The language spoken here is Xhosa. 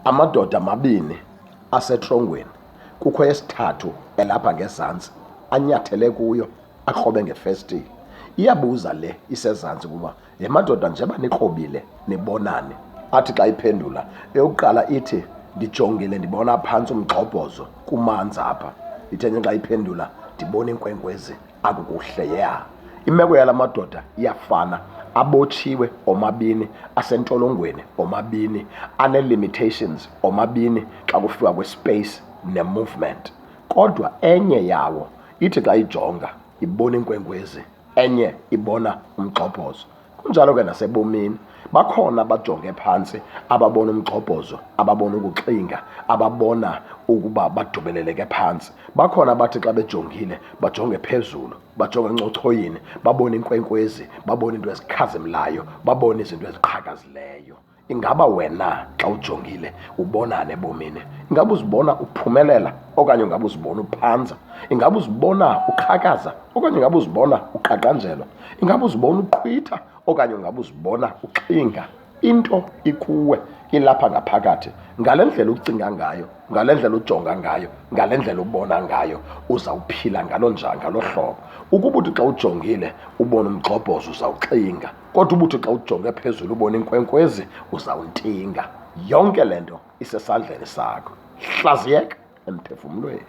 amadoda amabini asetrongweni, kukho esithathu elapha ngezantsi anyathele kuyo akrobe ngefestile. Iyabuza le isezantsi kuba le madoda njeba nikrobile nibonane. Athi xa iphendula eyokuqala ithi ndijongile ndibona phantsi umgxobhozo kumanzi apha. Ithenye xa iphendula ndibona inkwenkwezi akukuhle ya. Imeko yala madoda iyafana, abotshiwe omabini, asentolongweni omabini, ane-limitations omabini xa kufika kwispace ne-movement. Kodwa enye yawo ithi xa ijonga ibona inkwenkwezi, enye ibona umgxobhozo. Kunjalo ke nasebomini, bakhona abajonge phantsi ababona umgxobhozo, ababona ukuxinga, ababona ukuba badubeleleke phantsi. Bakhona abathi xa bejongile bajonge phezulu, bajonge encochoyini, babone inkwenkwezi, babone into ezikhazimlayo, babone izinto eziqhakazileyo. Ingaba wena xa ujongile ubonani ebomini? Ingaba uzibona uphumelela okanye ingaba uzibona uphanza? Ingaba uzibona uqhakaza okanye ingaba uzibona uqaqanjelwa? Ingaba uzibona uqhwitha okanye ingaba uzibona uxinga? Into ikuwe, ilapha ngaphakathi. Ngale ndlela ucinga ngayo, ngale ndlela ujonga ngayo, ngale ndlela ubona ngayo, uzawuphila ngalo hlobo. Ukuba uthi xa ujongile ubona umgxobhozo uzawuxinga, kodwa uba uthi xa ujonge phezulu ubona inkwenkwezi uzawuntinga. Yonke le nto isesandleni sakho. Hlaziyeka emphefumlweni.